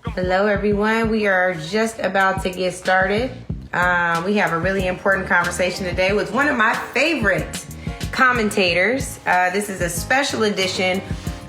Hello, everyone. We are just about to get started. We have a really important conversation today with one of my favorite commentators. This is a special edition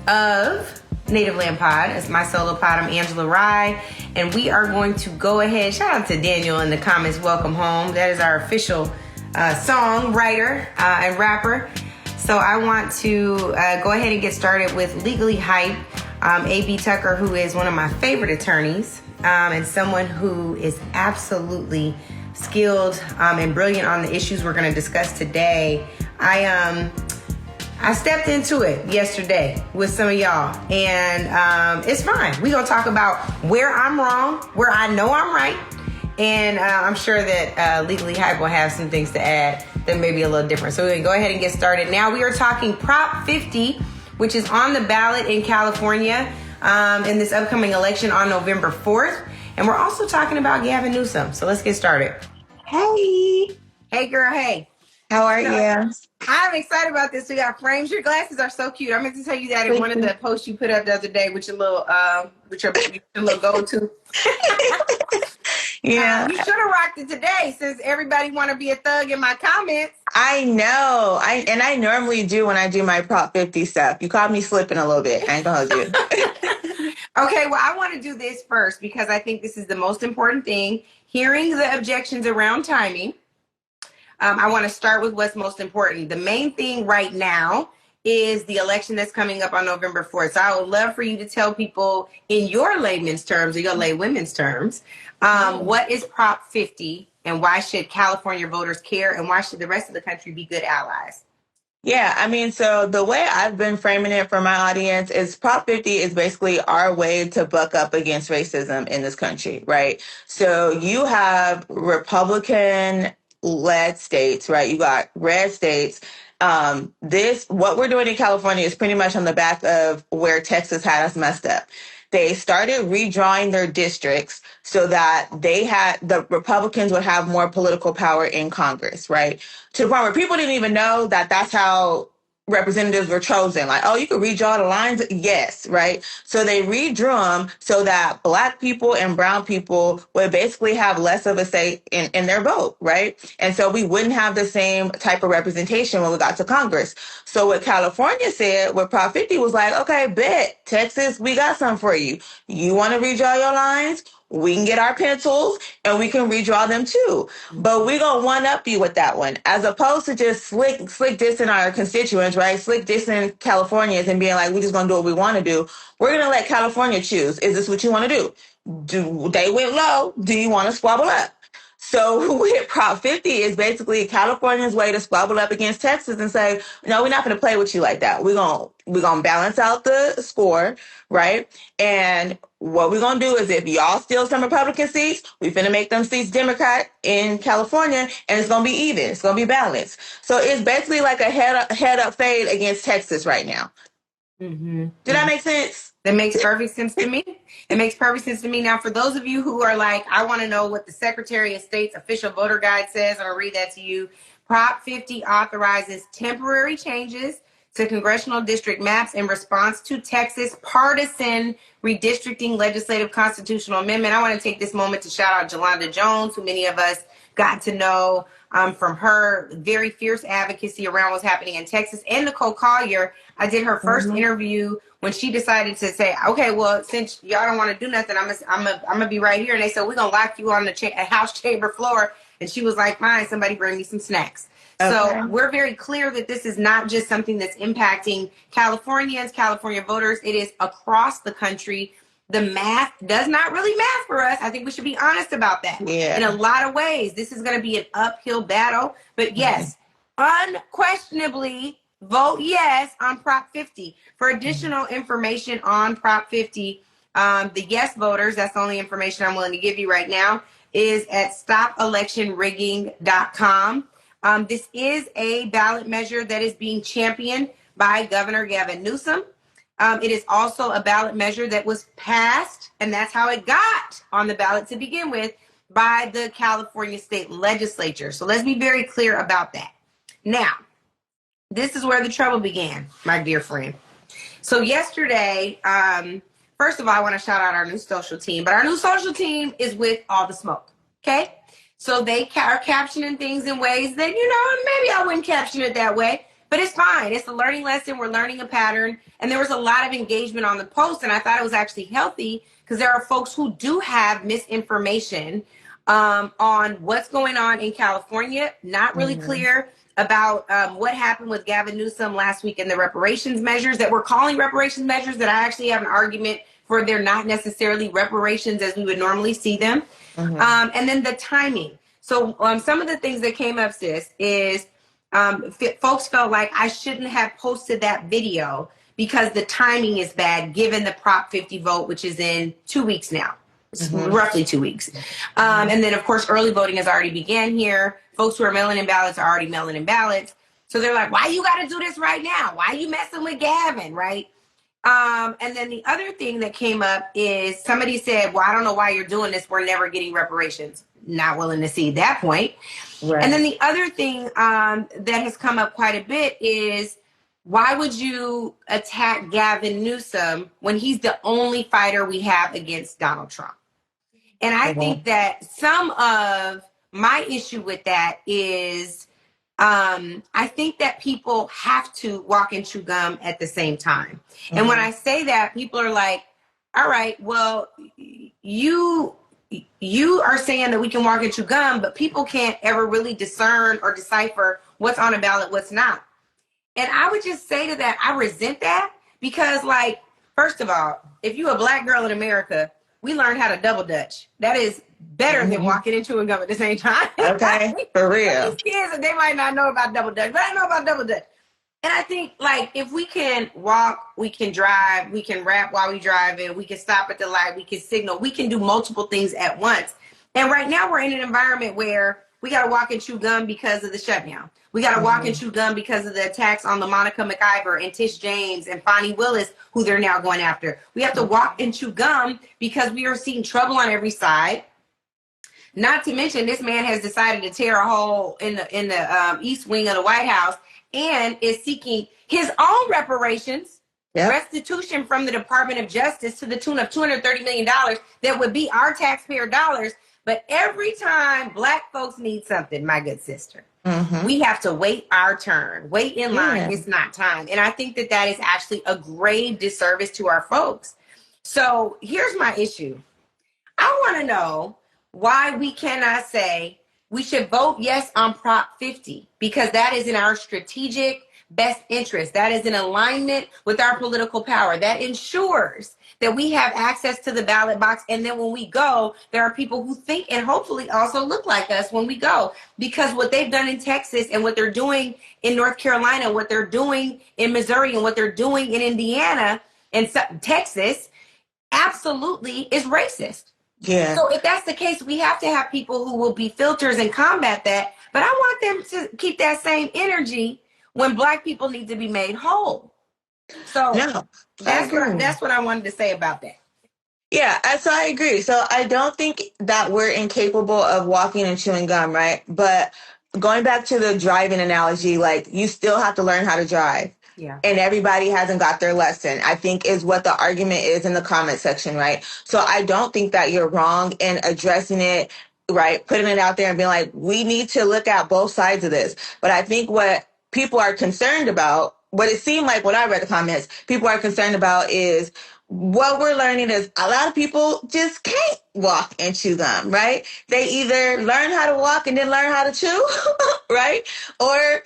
of Native Land Pod. It's my solo pod. I'm Angela Rye, and we are going to go ahead. Shout out to Daniel in the comments. Welcome home. That is our official songwriter and rapper. So I want to go ahead and get started with Legally Hype. A.B. Tucker, who is one of my favorite attorneys and someone who is absolutely skilled and brilliant on the issues we're going to discuss today. I stepped into it yesterday with some of y'all, and it's fine. We're going to talk about where I'm wrong, where I know I'm right, and I'm sure that Legally Hype will have some things to add that may be a little different. So we're going to go ahead and get started. Now we are talking Prop 50, which is on the ballot in California in this upcoming election on November 4th. And we're also talking about Gavin Newsom. So let's get started. Hey. Hey, girl. Hey. How are you? I'm excited about this. We got frames. Your glasses are so cute. I meant to tell you that in one of the posts you put up the other day with your little, your little go-to. Yeah. You should have rocked it today since everybody want to be a thug in my comments. I know. I normally do when I do my Prop 50 stuff. You caught me slipping a little bit. I ain't gonna hold you. Okay, well, I want to do this first because I think this is the most important thing. Hearing the objections around timing, I want to start with what's most important. The main thing right now is the election that's coming up on November 4th. So I would love for you to tell people in your layman's terms or your laywomen's terms, what is Prop 50 and why should California voters care and why should the rest of the country be good allies? Yeah, I mean, so the way I've been framing it for my audience is Prop 50 is basically our way to buck up against racism in this country, right? So you have Republican-led states, right? You got red states. What we're doing in California is pretty much on the back of where Texas had us messed up. They started redrawing their districts so that the Republicans would have more political power in Congress, right? To the point where people didn't even know that that's how representatives were chosen. Like, oh, you could redraw the lines? Yes, right? So they redrew them so that Black people and brown people would basically have less of a say in their vote, right? And so we wouldn't have the same type of representation when we got to Congress. So what California said with Prop 50 was like, okay, bet, Texas, we got something for you. You want to redraw your lines? We can get our pencils and we can redraw them too. But we're going to one-up you with that one. As opposed to just slick dissing our constituents, right? Slick dissing Californians and being like, we're just going to do what we want to do. We're going to let California choose. Is this what you want to do? They went low. Do you want to squabble up? So with Prop 50 is basically California's way to squabble up against Texas and say, no, we're not going to play with you like that. We're going to balance out the score, right? And what we're going to do is if y'all steal some Republican seats, we're going to make them seats Democrat in California, and it's going to be even. It's going to be balanced. So it's basically like a head up fade against Texas right now. Mm-hmm. Did that make sense? That makes perfect sense to me. It makes perfect sense to me. Now, for those of you who are like, I want to know what the Secretary of State's official voter guide says, I'm going to read that to you. Prop 50 authorizes temporary changes to congressional district maps in response to Texas partisan redistricting legislative constitutional amendment. I want to take this moment to shout out Jolanda Jones, who many of us got to know from her very fierce advocacy around what's happening in Texas, and Nicole Collier. I did her first interview when she decided to say, okay, well, since y'all don't want to do nothing, I'm gonna be right here. And they said, we're going to lock you on the House chamber floor. And she was like, fine, somebody bring me some snacks. Okay. So we're very clear that this is not just something that's impacting Californians, California voters. It is across the country. The math does not really math for us. I think we should be honest about that. Yeah. In a lot of ways, this is going to be an uphill battle. But yes, unquestionably, vote yes on Prop 50. For additional information on Prop 50, the yes voters, that's the only information I'm willing to give you right now, is at stopelectionrigging.com. This is a ballot measure that is being championed by Governor Gavin Newsom. It is also a ballot measure that was passed, and that's how it got on the ballot to begin with, by the California state legislature. So let's be very clear about that. Now, this is where the trouble began, my dear friend. So yesterday, First of all, I want to shout out our new social team, but our new social team is with all the smoke. Okay. So they are captioning things in ways that, maybe I wouldn't caption it that way, but it's fine. It's a learning lesson. We're learning a pattern. And there was a lot of engagement on the post. And I thought it was actually healthy because there are folks who do have misinformation on what's going on in California. Not really clear about what happened with Gavin Newsom last week and the reparations measures that we're calling reparations measures that I actually have an argument for they're not necessarily reparations as we would normally see them. And then the timing. So some of the things that came up, sis, is folks felt like I shouldn't have posted that video because the timing is bad given the Prop 50 vote, which is in 2 weeks now. Roughly 2 weeks. And then, of course, early voting has already began here. Folks who are mailing in ballots are already mailing in ballots. So they're like, why you got to do this right now? Why are you messing with Gavin, right? And then the other thing that came up is somebody said, well, I don't know why you're doing this. We're never getting reparations. Not willing to see that point. Right. And then the other thing that has come up quite a bit is, why would you attack Gavin Newsom when he's the only fighter we have against Donald Trump? And I think that some of my issue with that is I think that people have to walk and chew gum at the same time. And when I say that, people are like, all right, well, you are saying that we can walk and chew gum, but people can't ever really discern or decipher what's on a ballot, what's not. And I would just say to that, I resent that because, like, first of all, if you're a black girl in America, we learned how to double dutch. That is better than walking and chewing gum at the same time. Okay, for real. These kids, they might not know about double dutch, but I know about double dutch. And I think, like, if we can walk, we can drive, we can rap while we drive it, we can stop at the light, we can signal, we can do multiple things at once. And right now we're in an environment where we got to walk and chew gum because of the shutdown. We got to walk and chew gum because of the attacks on LaMonica McIver and Tish James and Fonnie Willis, who they're now going after. We have to walk and chew gum because we are seeing trouble on every side. Not to mention, this man has decided to tear a hole in the east wing of the White House and is seeking his own reparations, restitution from the Department of Justice to the tune of $230 million that would be our taxpayer dollars. But every time black folks need something, my good sister, we have to wait our turn, wait in line. It's not time. And I think that that is actually a grave disservice to our folks. So here's my issue. I want to know why we cannot say we should vote yes on Prop 50, because that is in our strategic best interest. That is in alignment with our political power. That ensures that we have access to the ballot box. And then when we go, there are people who think and hopefully also look like us when we go. Because what they've done in Texas and what they're doing in North Carolina, what they're doing in Missouri and what they're doing in Indiana and Texas absolutely is racist. Yeah. So if that's the case, we have to have people who will be filters and combat that. But I want them to keep that same energy when black people need to be made whole. So that's what I wanted to say about that. Yeah, so I agree. So I don't think that we're incapable of walking and chewing gum, right? But going back to the driving analogy, like, you still have to learn how to drive. Yeah. And everybody hasn't got their lesson, I think, is what the argument is in the comment section, right? So I don't think that you're wrong in addressing it, right? Putting it out there and being like, we need to look at both sides of this. But I think what people are concerned about, what it seemed like when I read the comments, people are concerned about is what we're learning is a lot of people just can't walk and chew gum, right? They either learn how to walk and then learn how to chew, right? Or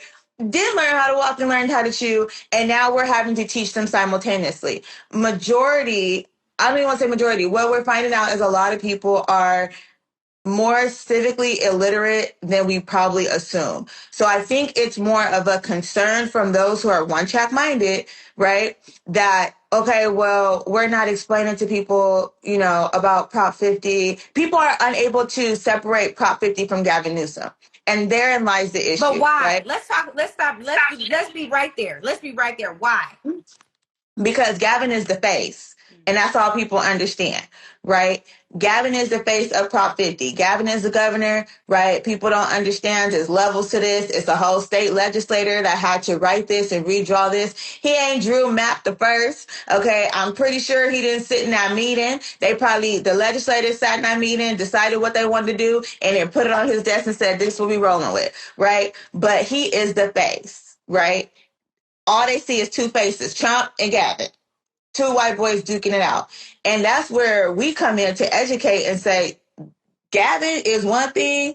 did learn how to walk and learned how to chew, and now we're having to teach them simultaneously. Majority, I don't even want to say majority, what we're finding out is a lot of people are more civically illiterate than we probably assume. So I think it's more of a concern from those who are one-track minded, right? That, okay, well, we're not explaining to people, about Prop 50. People are unable to separate Prop 50 from Gavin Newsom. And therein lies the issue. But why? Right? Let's be right there. Let's be right there. Why? Because Gavin is the face. And that's all people understand, right? Gavin is the face of Prop 50. Gavin is the governor, right? People don't understand there's levels to this. It's a whole state legislator that had to write this and redraw this. He ain't drew map the first, okay? I'm pretty sure he didn't sit in that meeting. The legislators sat in that meeting, decided what they wanted to do, and then put it on his desk and said, this is what we rolling with, right? But he is the face, right? All they see is two faces, Trump and Gavin. Two white boys duking it out. And that's where we come in to educate and say, Gavin is one thing.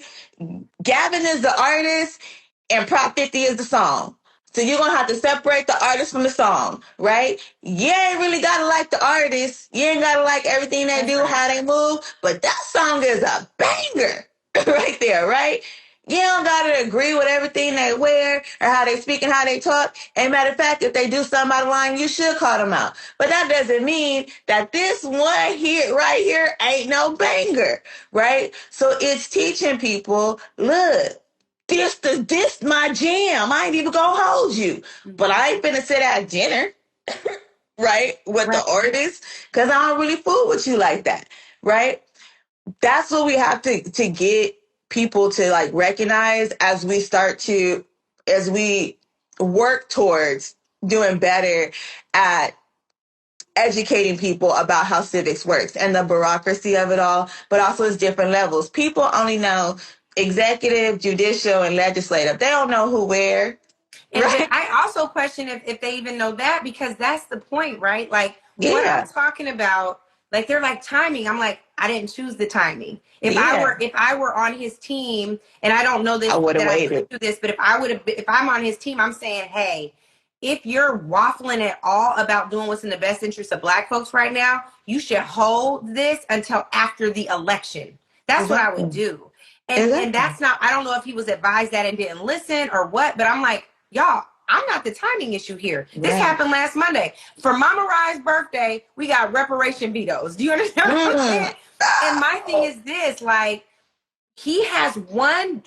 Gavin is the artist and Prop 50 is the song. So you're going to have to separate the artist from the song, right? You ain't really got to like the artist. You ain't got to like everything they do, how they move. But that song is a banger right there, right? You don't got to agree with everything they wear or how they speak and how they talk. And matter of fact, if they do something out of line, you should call them out. But that doesn't mean that this one here, right here, ain't no banger, right? So it's teaching people, look, this my jam. I ain't even gonna hold you. But I ain't finna sit at dinner, right, with the artist, because I don't really fool with you like that, right? That's what we have to get people to like recognize as we work towards doing better at educating people about how civics works and the bureaucracy of it all, but also its different levels. People only know executive, judicial, and legislative. They don't know who where. And Right? I also question if they even know that, because that's the point, right? Like what Yeah. I'm talking about, like they're like timing. I'm like, I didn't choose the timing. If I were on his team, and I don't know this, I would have that I waited. could do this, but if I'm on his team, I'm saying, hey, if you're waffling at all about doing what's in the best interest of Black folks right now, you should hold this until after the election. That's what I would do. And that's not, I don't know if he was advised that and didn't listen or what, but I'm like, y'all, I'm not the timing issue here. This happened last Monday. For Mama Rye's birthday, we got reparation vetoes. Do you understand what I'm saying? And my thing is this, like, he has one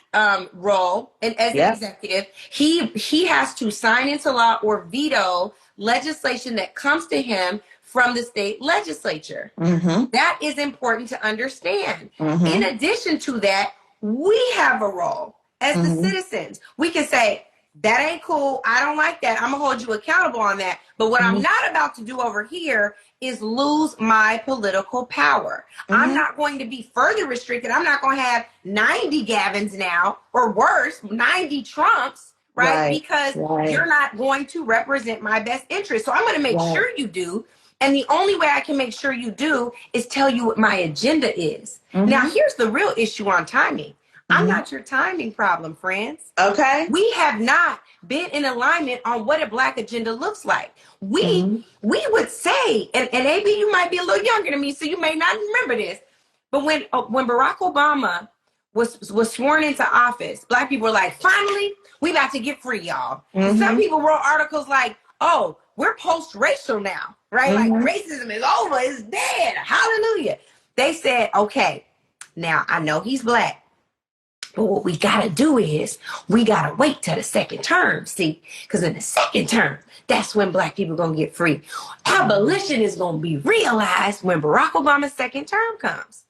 role, and as an executive, he has to sign into law or veto legislation that comes to him from the state legislature. That is important to understand. In addition to that, we have a role as the citizens. We can say, that ain't cool. I don't like that. I'm going to hold you accountable on that. But what I'm not about to do over here is lose my political power. I'm not going to be further restricted. I'm not going to have 90 Gavins now, or worse, 90 Trumps, right? Because you're not going to represent my best interest. So I'm going to make sure you do. And the only way I can make sure you do is tell you what my agenda is. Now, here's the real issue on timing. I'm not your timing problem, friends. Okay. We have not been in alignment on what a Black agenda looks like. We would say, and AB, you might be a little younger than me, so you may not remember this, but when Barack Obama was sworn into office, Black people were like, finally, we about to get free, y'all. And some people wrote articles like, oh, we're post-racial now, right? Like racism is over, it's dead, hallelujah. They said, okay, now I know he's Black, but what we got to do is we got to wait till the second term, see? Because in the second term, that's when Black people going to get free. Abolition is going to be realized when Barack Obama's second term comes.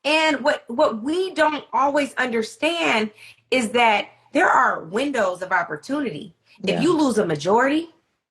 And what we don't always understand is that there are windows of opportunity. If you lose a majority,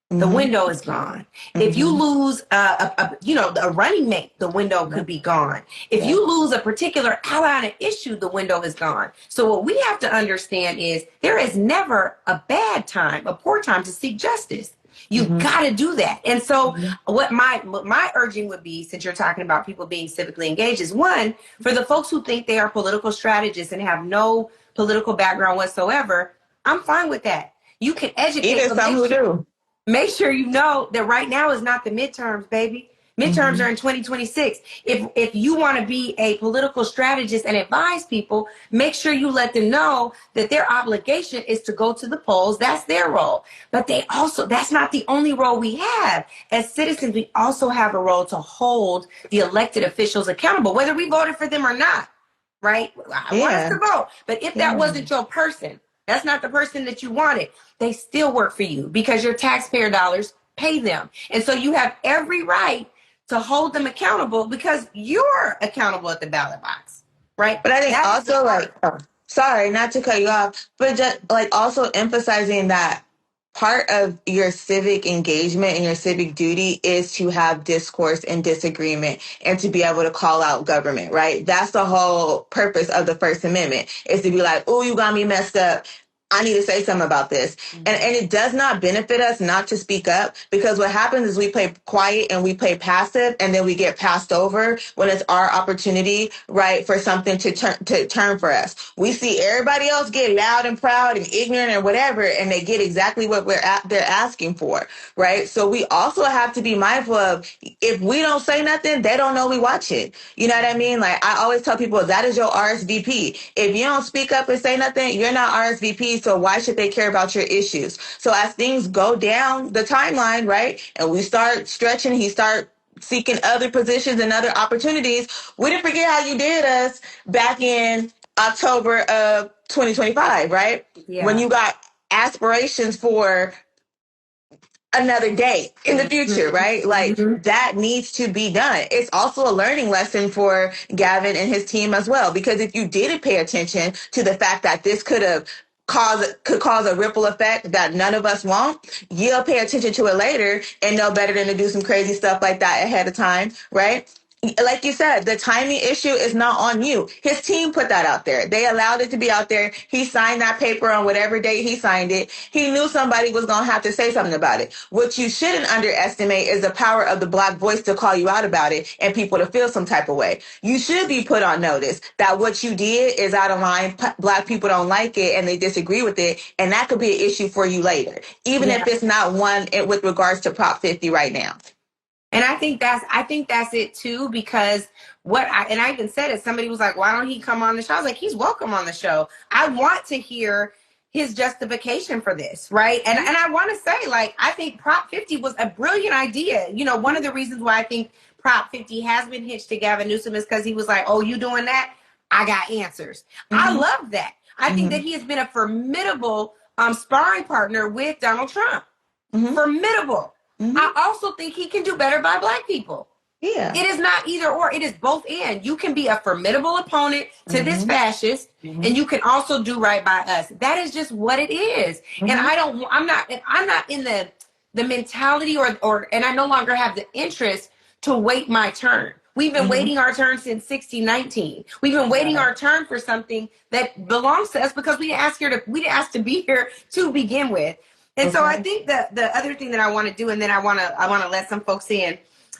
the window is gone. If you lose a running mate, the window could be gone. If you lose a particular ally on an issue, the window is gone. So what we have to understand is there is never a bad time, a poor time to seek justice. You've got to do that. And so what my urging would be, since you're talking about people being civically engaged, is one, for the folks who think they are political strategists and have no political background whatsoever, I'm fine with that. You can educate. Even some who do. Make sure you know that right now is not the midterms, baby. Midterms are in 2026. If you want to be a political strategist and advise people, make sure you let them know that their obligation is to go to the polls. That's their role. But that's not the only role we have. As citizens, we also have a role to hold the elected officials accountable, whether we voted for them or not, right? I want us to vote. But if that wasn't your person, that's not the person that you wanted, they still work for you because your taxpayer dollars pay them. And so you have every right to hold them accountable, because you're accountable at the ballot box, right? But I think That is the also, part. like, oh, sorry, not to cut you off, but just like also emphasizing that part of your civic engagement and your civic duty is to have discourse and disagreement and to be able to call out government, right? That's the whole purpose of the First Amendment, is to be like, oh, you got me messed up. I need to say something about this. And it does not benefit us not to speak up, because what happens is we play quiet and we play passive, and then we get passed over when it's our opportunity, right, for something to turn for us. We see everybody else get loud and proud and ignorant and whatever, and they get exactly what they're asking for, right? So we also have to be mindful of, if we don't say nothing, they don't know we watch it. You know what I mean? Like, I always tell people, that is your RSVP. If you don't speak up and say nothing, you're not RSVP. So why should they care about your issues? So as things go down the timeline, right, and we start stretching, he start seeking other positions and other opportunities, we didn't forget how you did us back in October of 2025, right? Yeah. When you got aspirations for another day in the future, right? Like, that needs to be done. It's also a learning lesson for Gavin and his team as well, because if you didn't pay attention to the fact that this could cause a ripple effect that none of us want, you'll pay attention to it later and know better than to do some crazy stuff like that ahead of time, right? Like you said, the timing issue is not on you. His team put that out there. They allowed it to be out there. He signed that paper on whatever date he signed it. He knew somebody was going to have to say something about it. What you shouldn't underestimate is the power of the Black voice to call you out about it and people to feel some type of way. You should be put on notice that what you did is out of line. Black people don't like it and they disagree with it. And that could be an issue for you later, even if it's not one with regards to Prop 50 right now. And I think that's it too, because I even said it, somebody was like, why don't he come on the show? I was like, he's welcome on the show. I want to hear his justification for this, right? And I want to say, like, I think Prop 50 was a brilliant idea. You know, one of the reasons why I think Prop 50 has been hitched to Gavin Newsom is because he was like, oh, you doing that? I got answers. I love that. I think that he has been a formidable sparring partner with Donald Trump. Formidable. I also think he can do better by Black people. Yeah. It is not either or. It is both and. You can be a formidable opponent to this fascist, and you can also do right by us. That is just what it is. And I'm not in the mentality and I no longer have the interest to wait my turn. We've been waiting our turn since 1619. We've been waiting our turn for something that belongs to us because we didn't ask to be here to begin with. And so I think that the other thing that I want to do, and then I want to let some folks in,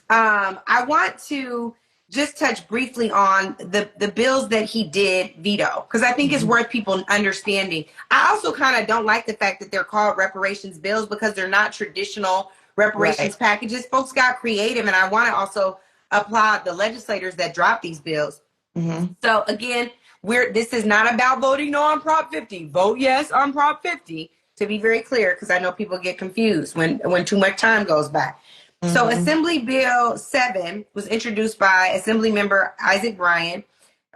I want to just touch briefly on the bills that he did veto, because I think it's worth people understanding. I also kind of don't like the fact that they're called reparations bills, because they're not traditional reparations packages. Folks got creative, and I want to also applaud the legislators that dropped these bills. So again, this is not about voting no on Prop 50. Vote yes on Prop 50. To be very clear, because I know people get confused when too much time goes by. So Assembly Bill 7 was introduced by Assembly Member Isaac Bryan,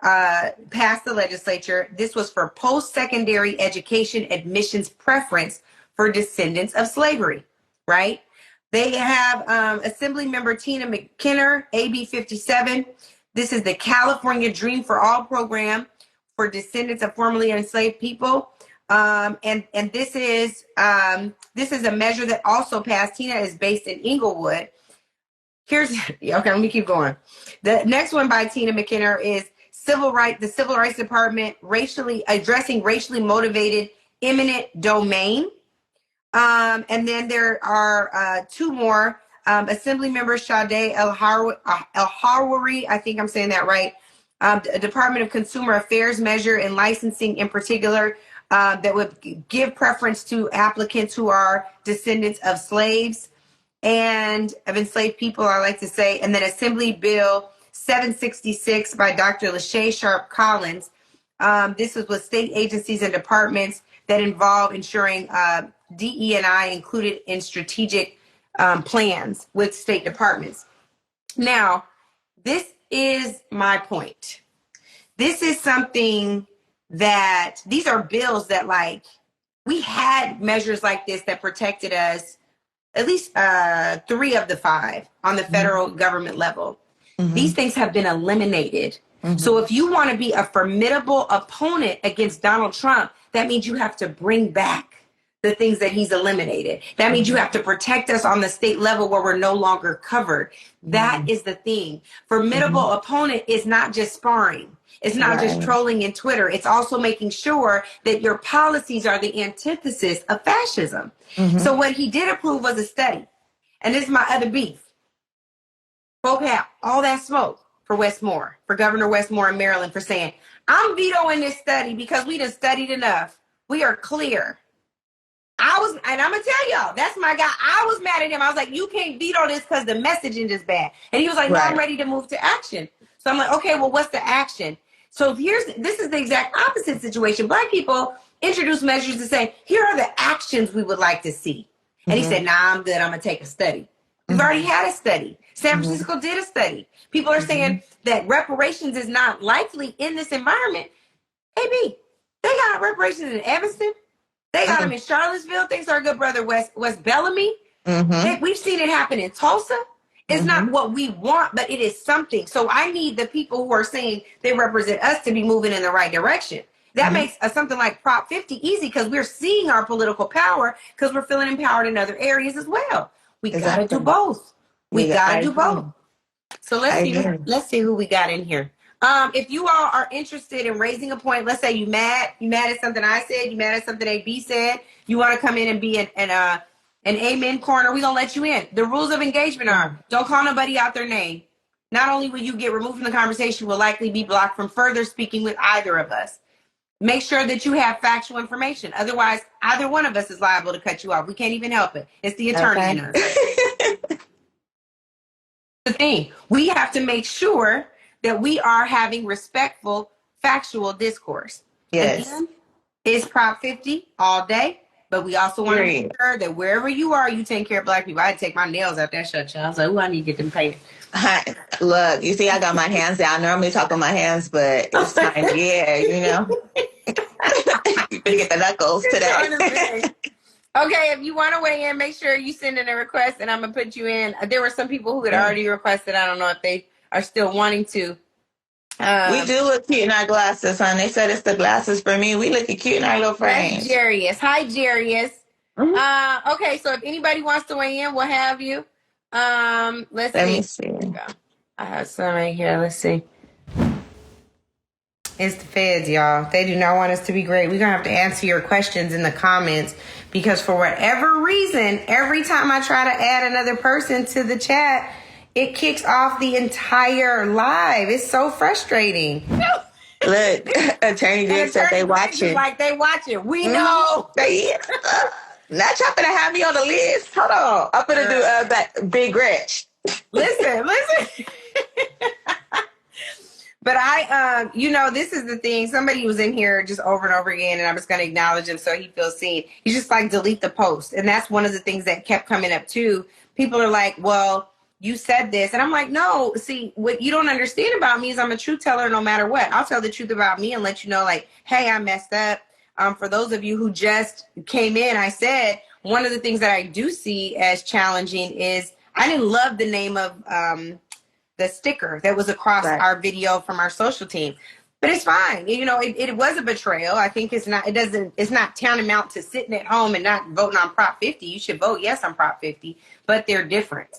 passed the legislature. This was for post-secondary education admissions preference for descendants of slavery, right? They have Assembly Member Tina McKinnon, AB 57. This is the California Dream for All program for descendants of formerly enslaved people. And this is a measure that also passed. Tina is based in Inglewood. Okay, let me keep going. The next one by Tina McKinnon is the Civil Rights Department addressing racially motivated eminent domain. And then there are two more. Assembly Member Sade El-Harwari, I think I'm saying that right. Department of Consumer Affairs measure and licensing in particular, that would give preference to applicants who are descendants of slaves and of enslaved people, I like to say. And then Assembly Bill 766 by Dr. Lachey Sharp Collins. This is with state agencies and departments that involve ensuring DE&I included in strategic plans with state departments. Now, this is my point. This is something that these are bills that, like, we had measures like this that protected us at least 3 of the 5 on the federal government level. These things have been eliminated. So if you want to be a formidable opponent against Donald Trump, that means you have to bring back the things that he's eliminated. That means you have to protect us on the state level where we're no longer covered. That is the thing. Formidable opponent is not just sparring. It's not just trolling in Twitter. It's also making sure that your policies are the antithesis of fascism. So what he did approve was a study. And this is my other beef. Folk have all that smoke for Westmore, for Governor Westmore in Maryland, for saying, I'm vetoing this study because we done studied enough. We are clear. And I'm going to tell y'all, that's my guy. I was mad at him. I was like, you can't veto this because the messaging is bad. And he was like, no, I'm ready to move to action. So I'm like, okay, well, what's the action? So this is the exact opposite situation. Black people introduce measures to say, here are the actions we would like to see. And he said, nah, I'm good. I'm going to take a study. We've already had a study. San Francisco did a study. People are saying that reparations is not likely in this environment. AB, they got reparations in Evanston. They got them in Charlottesville. Thanks to our good brother, West Bellamy. We've seen it happen in Tulsa. It's not what we want, but it is something. So I need the people who are saying they represent us to be moving in the right direction. That makes something like Prop 50 easy because we're seeing our political power because we're feeling empowered in other areas as well. We got to do both. We got to do both. So let's see who we got in here. If you all are interested in raising a point, let's say you mad at something I said, you mad at something AB said, you want to come in and be an amen corner, we're going to let you in. The rules of engagement are, don't call nobody out their name. Not only will you get removed from the conversation, you will likely be blocked from further speaking with either of us. Make sure that you have factual information. Otherwise, either one of us is liable to cut you off. We can't even help it. It's the attorney in us. The thing, we have to make sure that we are having respectful, factual discourse. Yes. Again, it's Prop 50 all day, but we also want to make sure that wherever you are, you take care of Black people. I had to take my nails out that shut, y'all. I was like, I need to get them painted. Look, you see, I got my hands down. Normally talk with my hands, but it's time. You know. You better get the knuckles today. Okay, if you want to weigh in, make sure you send in a request, and I'm going to put you in. There were some people who had already requested. I don't know if they are still wanting to. We do look cute in our glasses, hon. They said it's the glasses for me. We look cute in our little frames. That's Jarius. Hi, Jarius. Okay, so if anybody wants to weigh in, we'll have you. Let me see. I have some right here. Let's see. It's the feds, y'all. They do not want us to be great. We're going to have to answer your questions in the comments because for whatever reason, every time I try to add another person to the chat, it kicks off the entire live. It's so frustrating. Look, Attorney Dick said they watching. Like they watching. We know. Not y'all gonna have me on the list. Hold on. I'm gonna do that Big Gretch. Listen. But this is the thing. Somebody was in here just over and over again, and I'm just going to acknowledge him so he feels seen. He's just like, delete the post. And that's one of the things that kept coming up too. People are like, well, you said this. And I'm like, no, see, what you don't understand about me is I'm a truth teller no matter what. I'll tell the truth about me and let you know, like, hey, I messed up. For those of you who just came in, I said one of the things that I do see as challenging is I didn't love the name of the sticker that was across our video from our social team, but it's fine. It was a betrayal. I think it's not tantamount to sitting at home and not voting on Prop 50. You should vote yes on Prop 50, but they're different.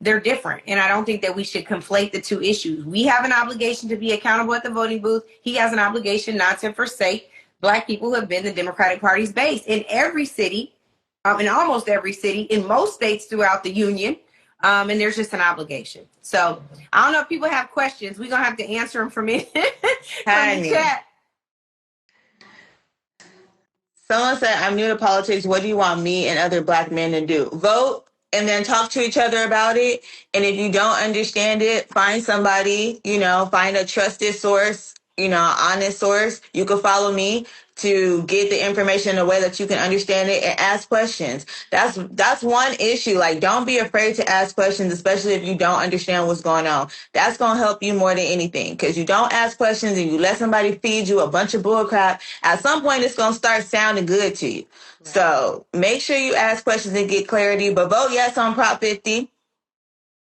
They're different. And I don't think that we should conflate the two issues. We have an obligation to be accountable at the voting booth. He has an obligation not to forsake Black people who have been the Democratic Party's base in every city, in almost every city, in most states throughout the union. And there's just an obligation. So I don't know if people have questions. We're going to have to answer them from the chat. Someone said, I'm new to politics. What do you want me and other Black men to do? Vote and then talk to each other about it. And if you don't understand it, find somebody, find a trusted source, honest source. You can follow me to get the information in a way that you can understand it and ask questions. That's one issue. Like, don't be afraid to ask questions, especially if you don't understand what's going on. That's going to help you more than anything, because you don't ask questions and you let somebody feed you a bunch of bull crap. At some point, it's going to start sounding good to you. Right. So make sure you ask questions and get clarity, but vote yes on Prop 50.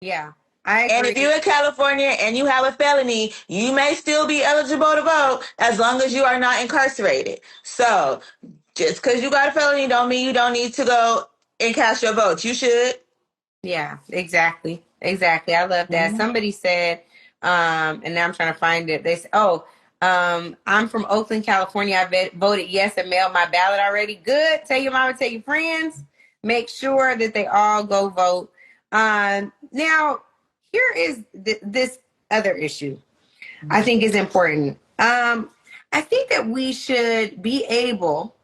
Yeah, I agree. And if you're in California and you have a felony, you may still be eligible to vote as long as you are not incarcerated. So just because you got a felony don't mean you don't need to go and cast your vote. You should. Yeah, exactly. Exactly. I love that. Somebody said, and now I'm trying to find it. They said, I'm from Oakland, California. I voted yes and mailed my ballot already. Good. Tell your mama, tell your friends. Make sure that they all go vote. Now, here is this other issue I think is important. I think that we should be able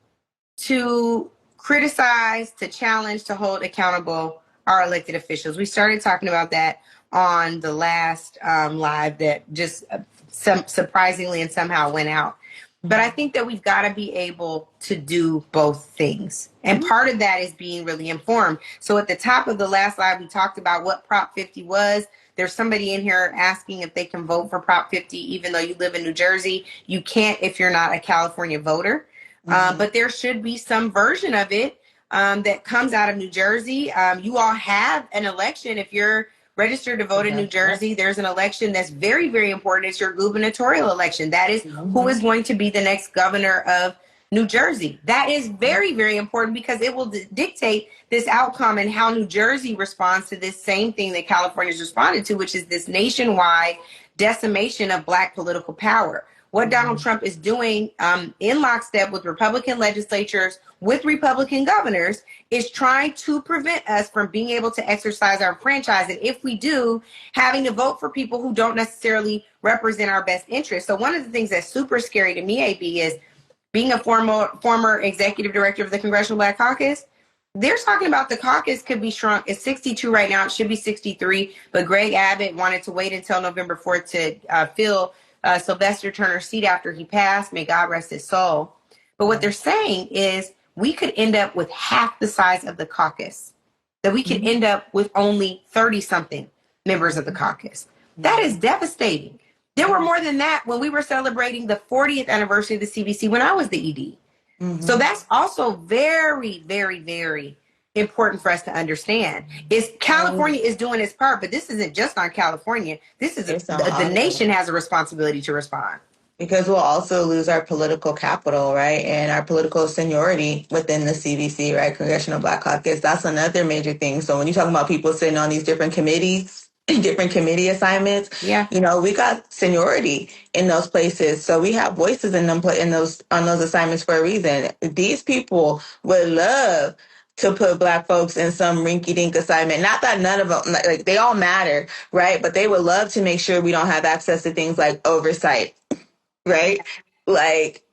to criticize, to challenge, to hold accountable our elected officials. We started talking about that on the last live that just surprisingly and somehow went out. But I think that we've got to be able to do both things. And part of that is being really informed. So at the top of the last live, we talked about what Prop 50 was. There's somebody in here asking if they can vote for Prop 50, even though you live in New Jersey. You can't if you're not a California voter. But there should be some version of it that comes out of New Jersey. You all have an election. If you're registered to vote in New Jersey, there's an election that's very, very important. It's your gubernatorial election. That is who is going to be the next governor of New Jersey. That is very, very important because it will dictate this outcome and how New Jersey responds to this same thing that California's responded to, which is this nationwide decimation of Black political power. What Donald Trump is doing in lockstep with Republican legislatures, with Republican governors, is trying to prevent us from being able to exercise our franchise. And if we do, having to vote for people who don't necessarily represent our best interests. So one of the things that's super scary to me, AB, is being a former executive director of the Congressional Black Caucus. They're talking about the caucus could be shrunk. It's 62 right now. It should be 63. But Greg Abbott wanted to wait until November 4th to fill Sylvester Turner's seat after he passed. May God rest his soul. But what they're saying is we could end up with half the size of the caucus, that we could end up with only 30-something members of the caucus. That is devastating. There were more than that when we were celebrating the 40th anniversary of the CBC when I was the ED. So that's also very, very, very important for us to understand. Is California is doing its part, but this isn't just on California. This is the nation has a responsibility to respond. Because we'll also lose our political capital, right? And our political seniority within the CBC, right? Congressional Black Caucus. That's another major thing. So when you're talking about people sitting on these different committees, different committee assignments, you know, we got seniority in those places. So we have voices in them on those assignments for a reason. These people would love to put Black folks in some rinky-dink assignment. Not that none of them, like they all matter, right? But they would love to make sure we don't have access to things like oversight, right? Like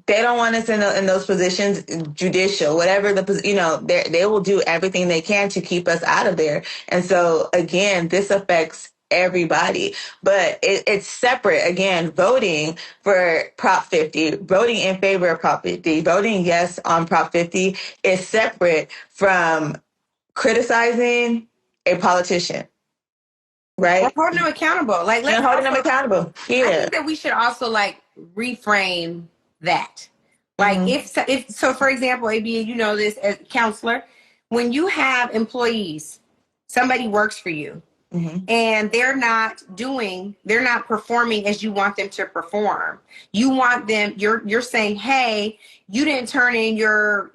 they don't want us in those positions, judicial, whatever they will do everything they can to keep us out of there. And so again, this affects everybody, but it's separate. Again, voting for Prop 50, voting in favor of Prop 50, voting yes on Prop 50 is separate from criticizing a politician. Right. Or holding them accountable. Like let's holding them accountable. Yeah. I think that we should also like reframe that. Like if so, for example, AB, you know this as counselor, when you have employees, somebody works for you and they're not performing as you want them to perform. You want them, you're saying, hey, you didn't turn in your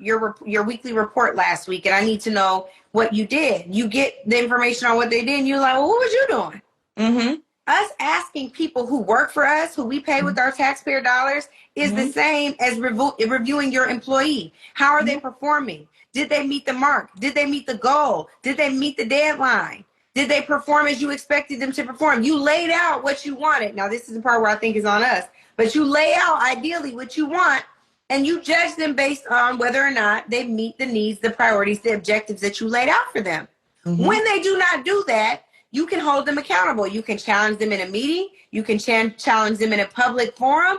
weekly report last week and I need to know what you did. You get the information on what they did and you're like, well, what was you doing? Us asking people who work for us, who we pay with our taxpayer dollars, is the same as reviewing your employee. How are they performing? Did they meet the mark? Did they meet the goal? Did they meet the deadline? Did they perform as you expected them to perform? You laid out what you wanted. Now, this is the part where I think is on us. But you lay out ideally what you want, and you judge them based on whether or not they meet the needs, the priorities, the objectives that you laid out for them. When they do not do that, you can hold them accountable. You can challenge them in a meeting. You can challenge them in a public forum.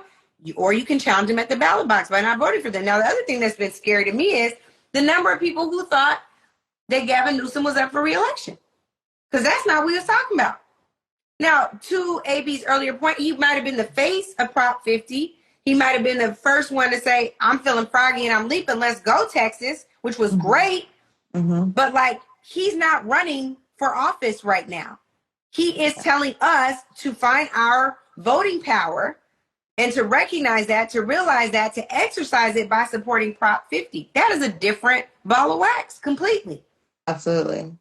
or you can challenge them at the ballot box by not voting for them. Now, the other thing that's been scary to me is the number of people who thought that Gavin Newsom was up for re-election, because that's not what we was talking about. Now, to AB's earlier point, he might have been the face of Prop 50. He might have been the first one to say, I'm feeling froggy and I'm leaping. Let's go, Texas, which was great. But like, he's not running for office right now. He is telling us to find our voting power and to recognize that, to realize that, to exercise it by supporting Prop 50. That is a different ball of wax completely. Absolutely.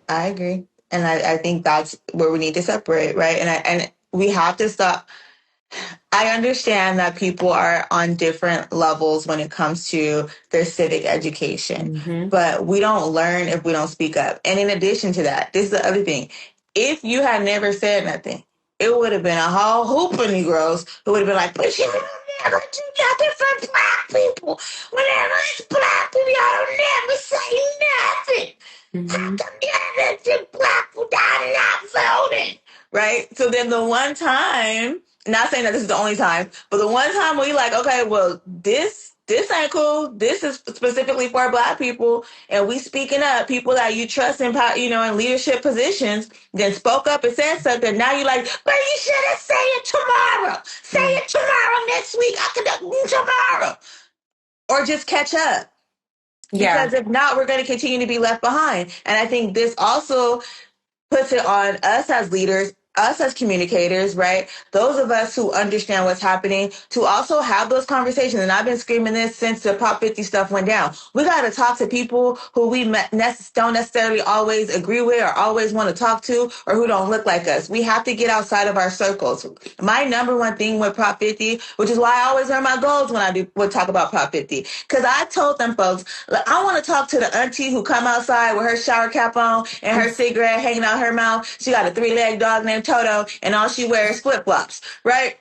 I agree. And I think that's where we need to separate, right? And we have to stop. I understand that people are on different levels when it comes to their civic education, but we don't learn if we don't speak up. And in addition to that, this is the other thing. If you had never said nothing, it would have been a whole hoop of Negroes who would have been like, but you don't never do nothing for black people. Whenever it's black people, y'all don't never say nothing. How come the black people are not voting? Right? So then the one time, not saying that this is the only time, but the one time where you're like, okay, well, this ain't cool. This is specifically for black people, and we speaking up, people that you trust in, in leadership positions, then spoke up and said something. Now you're like, but you should have said it tomorrow. Say it tomorrow, next week. I could do tomorrow, or just catch up. Yeah. Because if not, we're going to continue to be left behind. And I think this also puts it on us as leaders, us as communicators, right? Those of us who understand what's happening to also have those conversations. And I've been screaming this since the Prop 50 stuff went down. We got to talk to people who we don't necessarily always agree with or always want to talk to, or who don't look like us. We have to get outside of our circles. My number one thing with Prop 50, which is why I always earn my goals when I would talk about Prop 50, because I told them folks, like, I want to talk to the auntie who come outside with her shower cap on and her cigarette hanging out her mouth. She got a 3-legged dog named Toto, and all she wears flip-flops, right?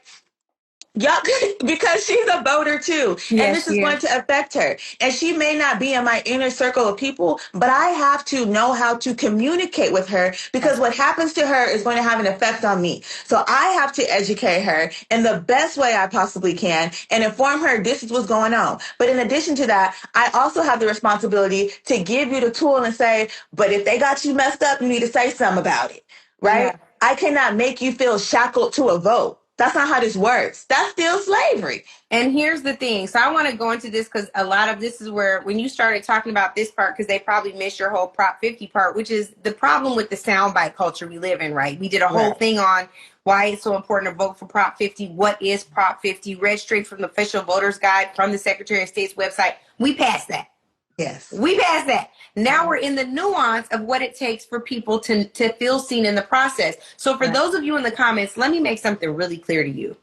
Y'all, because she's a voter too. And this is going to affect her. And she may not be in my inner circle of people, but I have to know how to communicate with her, because what happens to her is going to have an effect on me. So I have to educate her in the best way I possibly can and inform her this is what's going on. But in addition to that, I also have the responsibility to give you the tool and say, but if they got you messed up, you need to say something about it, right? Yeah. I cannot make you feel shackled to a vote. That's not how this works. That's still slavery. And here's the thing. So I want to go into this because a lot of this is where, when you started talking about this part, because they probably missed your whole Prop 50 part, which is the problem with the soundbite culture we live in, right? We did a whole thing on why it's so important to vote for Prop 50. What is Prop 50? Read straight from the official voters guide from the Secretary of State's website. We passed that. Yes. We passed that. Now we're in the nuance of what it takes for people to feel seen in the process. So for those of you in the comments, let me make something really clear to you.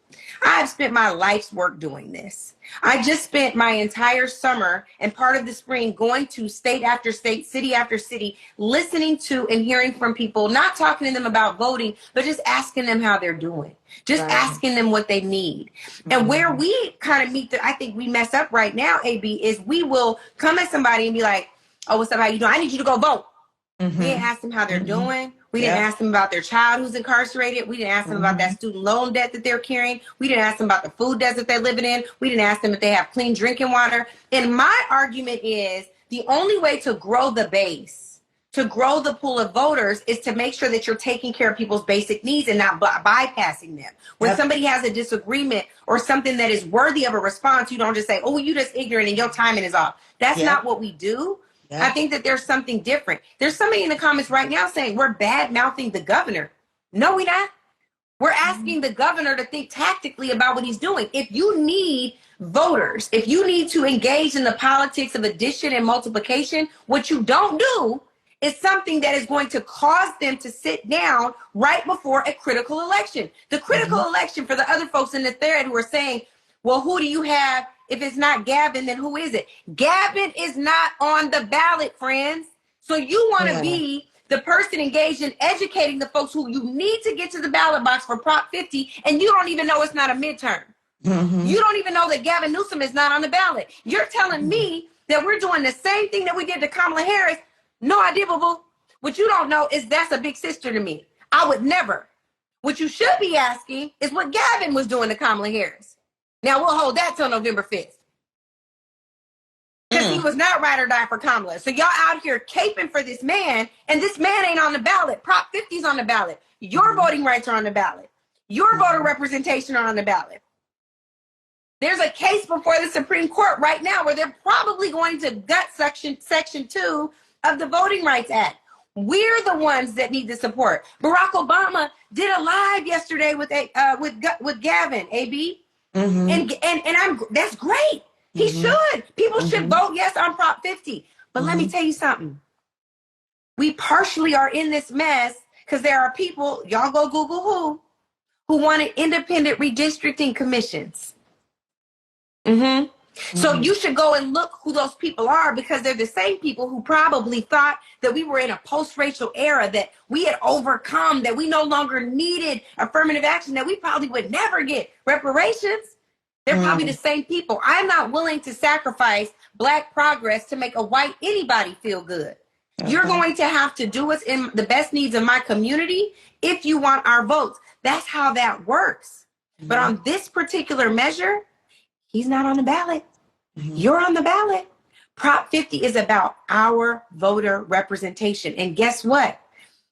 I've spent my life's work doing this. I just spent my entire summer and part of the spring going to state after state, city after city, listening to and hearing from people, not talking to them about voting, but just asking them how they're doing, just asking them what they need. And where we kind of meet, I think we mess up right now, AB, is we will come at somebody and be like, oh, what's up, how you doing? I need you to go vote. We didn't ask them how they're doing. We didn't ask them about their child who's incarcerated. We didn't ask them about that student loan debt that they're carrying. We didn't ask them about the food desert they're living in. We didn't ask them if they have clean drinking water. And my argument is the only way to grow the base, to grow the pool of voters, is to make sure that you're taking care of people's basic needs and not bypassing them. When somebody has a disagreement or something that is worthy of a response, you don't just say, oh, you just ignorant and your timing is off. That's not what we do. I think that there's something different. There's somebody in the comments right now saying we're bad mouthing the governor. No, we're not. We're asking the governor to think tactically about what he's doing. If you need voters, if you need to engage in the politics of addition and multiplication, what you don't do is something that is going to cause them to sit down right before a critical election. The critical election, for the other folks in the thread who are saying, well, who do you have? If it's not Gavin, then who is it? Gavin is not on the ballot, friends. So you want to be the person engaged in educating the folks who you need to get to the ballot box for Prop 50, and you don't even know it's not a midterm. You don't even know that Gavin Newsom is not on the ballot. You're telling me that we're doing the same thing that we did to Kamala Harris. No idea, boo-boo. What you don't know is that's a big sister to me. I would never. What you should be asking is what Gavin was doing to Kamala Harris. Now we'll hold that till November 5th. Because he was not ride or die for Kamala. So y'all out here caping for this man, and this man ain't on the ballot. Prop 50's on the ballot. Your voting rights are on the ballot. Your voter representation are on the ballot. There's a case before the Supreme Court right now where they're probably going to gut Section 2 of the Voting Rights Act. We're the ones that need the support. Barack Obama did a live yesterday with Gavin, AB, and that's great. He should. People should vote yes on Prop 50. But let me tell you something. We partially are in this mess because there are people, y'all go Google who wanted independent redistricting commissions. So you should go and look who those people are, because they're the same people who probably thought that we were in a post-racial era, that we had overcome, that we no longer needed affirmative action, that we probably would never get reparations. They're probably the same people. I'm not willing to sacrifice Black progress to make a white anybody feel good. You're going to have to do what's in the best needs of my community if you want our votes. That's how that works. But on this particular measure, he's not on the ballot. You're on the ballot. Prop 50 is about our voter representation. And guess what?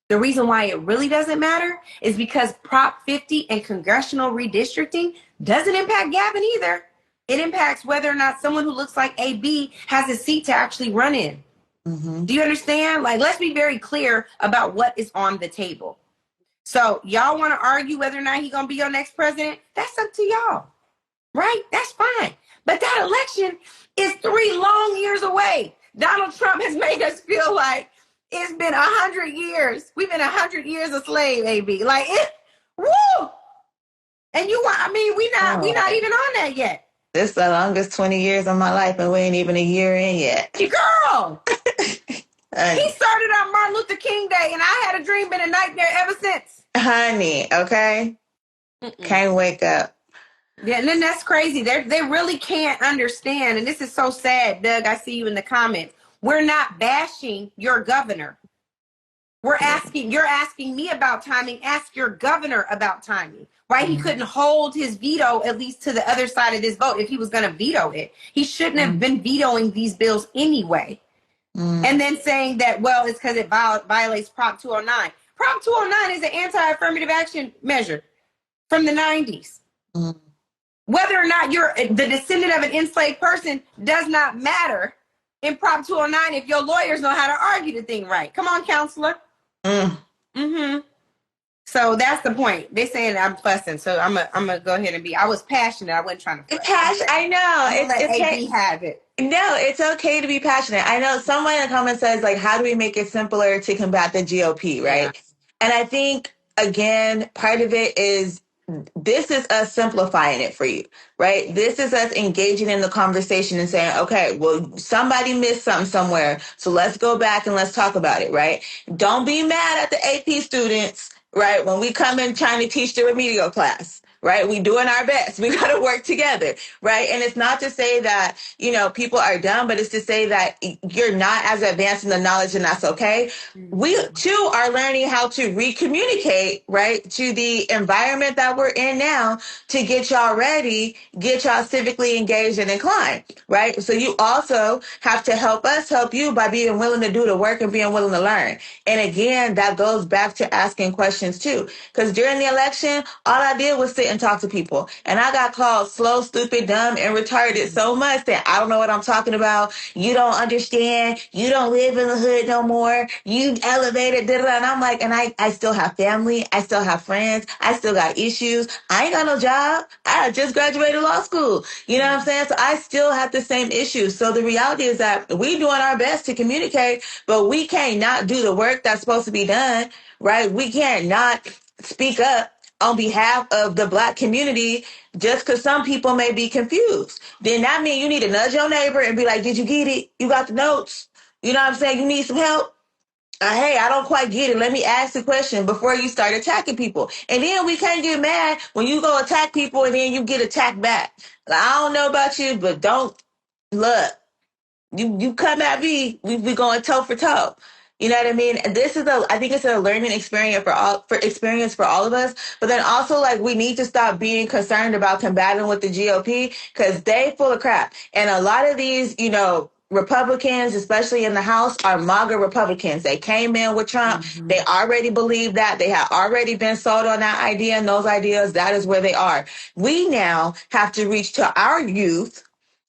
The reason why it really doesn't matter is because Prop 50 and congressional redistricting doesn't impact Gavin either. It impacts whether or not someone who looks like AB has a seat to actually run in. Do you understand? Like, let's be very clear about what is on the table. So y'all want to argue whether or not he's going to be your next president? That's up to y'all, right? That's fine. But that election is 3 long years away. Donald Trump has made us feel like it's been 100 years. We've been 100 years a slave, AB. Like, woo! And we not even on that yet. This is the longest 20 years of my life, and we ain't even a year in yet. Girl! He started on Martin Luther King Day, and I had a dream, been a nightmare ever since. Honey, okay? Can't wake up. Yeah, and then that's crazy. They really can't understand, and this is so sad, Doug. I see you in the comments. We're not bashing your governor. You're asking me about timing. Ask your governor about timing. Why he couldn't hold his veto at least to the other side of this vote if he was going to veto it. He shouldn't have been vetoing these bills anyway. And then saying that, well, it's because it violates Prop 209. Prop 209 is an anti-affirmative action measure from the 90s. Whether or not you're the descendant of an enslaved person does not matter in Prop 209 if your lawyers know how to argue the thing right. Come on, counselor. So that's the point. They saying I'm fussing, so I'm gonna go ahead and be. I was passionate. I wasn't trying to fuss. I know. It's okay. Have it. No, it's okay to be passionate. I know someone in the comments says, like, how do we make it simpler to combat the GOP, right? Yeah. And I think, again, part of it is this is us simplifying it for you, right? This is us engaging in the conversation and saying, okay, well, somebody missed something somewhere, so let's go back and let's talk about it, right? Don't be mad at the AP students, right, when we come in trying to teach the remedial class. Right? We doing our best. We got to work together. Right? And it's not to say that, people are dumb, but it's to say that you're not as advanced in the knowledge, and that's okay. We too are learning how to recommunicate, right, to the environment that we're in now to get y'all ready, get y'all civically engaged and inclined. Right? So you also have to help us help you by being willing to do the work and being willing to learn. And again, that goes back to asking questions too. Because during the election, all I did was sit and talk to people. And I got called slow, stupid, dumb, and retarded so much that I don't know what I'm talking about. You don't understand. You don't live in the hood no more. You elevated. Da, da, da. And I'm like, and I still have family. I still have friends. I still got issues. I ain't got no job. I just graduated law school. You know what I'm saying? So I still have the same issues. So the reality is that we doing our best to communicate, but we can't not do the work that's supposed to be done, right? We can't not speak up on behalf of the Black community just because some people may be confused. Then that means you need to nudge your neighbor and be like, did you get it? You got the notes? You know what I'm saying? You need some help? Hey, I don't quite get it. Let me ask the question before you start attacking people. And then we can't get mad when you go attack people and then you get attacked back. Like, I don't know about you, but don't look. You come at me, we going toe for toe. You know what I mean? I think it's a learning experience for all of us. But then also, like, we need to stop being concerned about combating with the GOP because they full of crap. And a lot of these, Republicans, especially in the House, are MAGA Republicans. They came in with Trump. Mm-hmm. They already believe that. They have already been sold on that idea and those ideas. That is where they are. We now have to reach to our youth,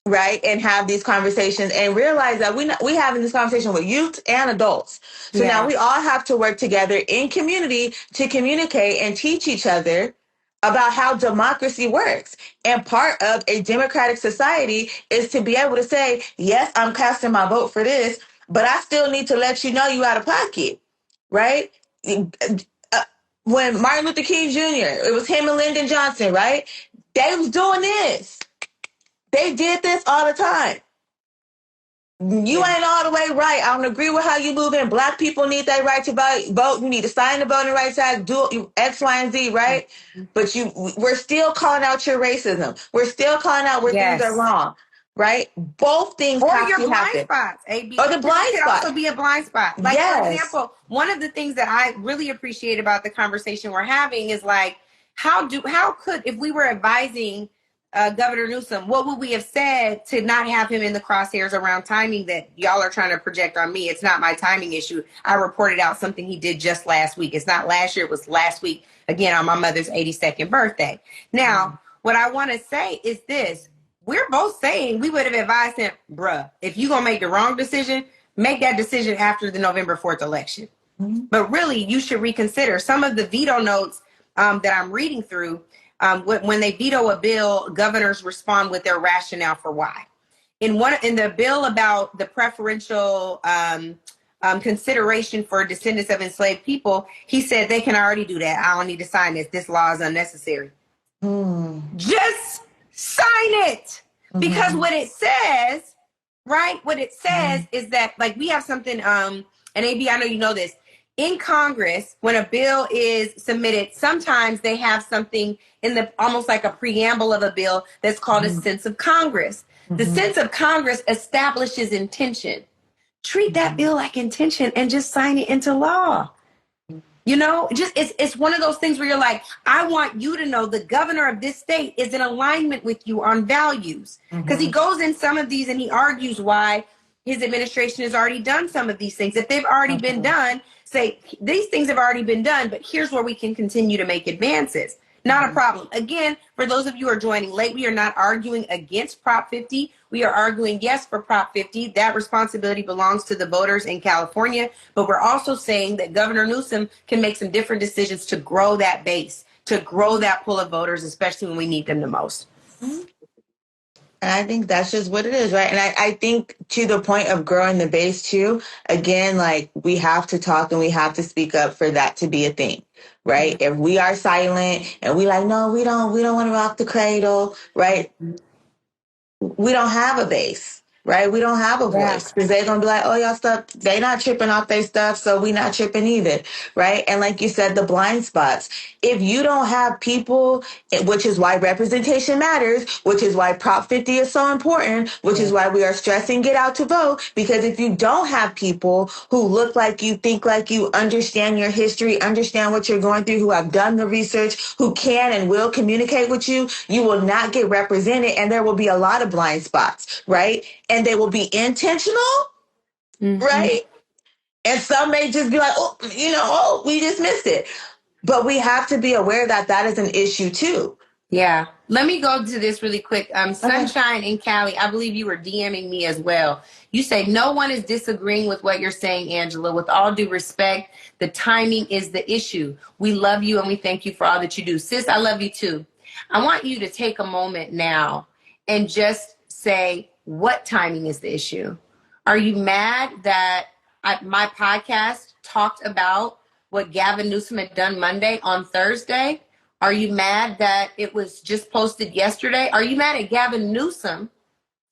right, and have these conversations and realize that we having this conversation with youth and adults. So now we all have to work together in community to communicate and teach each other about how democracy works. And part of a democratic society is to be able to say, yes, I'm casting my vote for this, but I still need to let you know you out of pocket, right? When Martin Luther King Jr., it was him and Lyndon Johnson, right? They was doing this. They did this all the time. You ain't all the way right. I don't agree with how you move in. Black people need their right to vote. You need to sign the voting rights act, do X, Y, and Z, right? But we're still calling out your racism. We're still calling out where things are wrong, right? Both things Or have your to blind happen. spots, AB. Or the blind It could spot. also be a blind spot. Like, Yes. for example, one of the things that I really appreciate about the conversation we're having is like, if we were advising Governor Newsom, what would we have said to not have him in the crosshairs around timing that y'all are trying to project on me? It's not my timing issue. I reported out something he did just last week. It's not last year. It was last week, again, on my mother's 82nd birthday. Now, what I want to say is this. We're both saying we would have advised him, bruh, if you're going to make the wrong decision, make that decision after the November 4th election. Mm-hmm. But really, you should reconsider some of the veto notes that I'm reading through. When they veto a bill, governors respond with their rationale for why. In the bill about the preferential consideration for descendants of enslaved people, he said they can already do that. I don't need to sign this. This law is unnecessary. Just sign it. Because what it says, right? What it says is that, like, we have something, and AB, I know you know this. In Congress, when a bill is submitted, sometimes they have something in the almost like a preamble of a bill that's called a sense of Congress. The sense of Congress establishes intention. Treat that bill like intention and just sign it into law. You know, just it's one of those things where you're like, I want you to know the governor of this state is in alignment with you on values. Because he goes in some of these and he argues why his administration has already done some of these things. If they've already been done, say, these things have already been done, but here's where we can continue to make advances. Not a problem. Again, for those of you who are joining late, we are not arguing against Prop 50. We are arguing, yes, for Prop 50. That responsibility belongs to the voters in California. But we're also saying that Governor Newsom can make some different decisions to grow that base, to grow that pool of voters, especially when we need them the most. And I think that's just what it is, right? And I think to the point of growing the base too, again, like, we have to talk and we have to speak up for that to be a thing, right? If we are silent and we like, no, we don't want to rock the cradle, right? We don't have a base, right? We don't have a voice because they're going to be like, oh, y'all stuff, they not tripping off their stuff, so we not tripping either, right? And like you said, the blind spots. If you don't have people, which is why representation matters, which is why Prop 50 is so important, which is why we are stressing get out to vote, because if you don't have people who look like you, think like you, understand your history, understand what you're going through, who have done the research, who can and will communicate with you, you will not get represented, and there will be a lot of blind spots, right? And they will be intentional, right? And some may just be like, we just missed it. But we have to be aware that that is an issue too. Yeah. Let me go to this really quick. Sunshine in Cali, I believe you were DMing me as well. You say, no one is disagreeing with what you're saying, Angela. With all due respect, the timing is the issue. We love you and we thank you for all that you do. Sis, I love you too. I want you to take a moment now and just say, what timing is the issue? Are you mad that my podcast talked about what Gavin Newsom had done Monday on Thursday? Are you mad that it was just posted yesterday? Are you mad at Gavin Newsom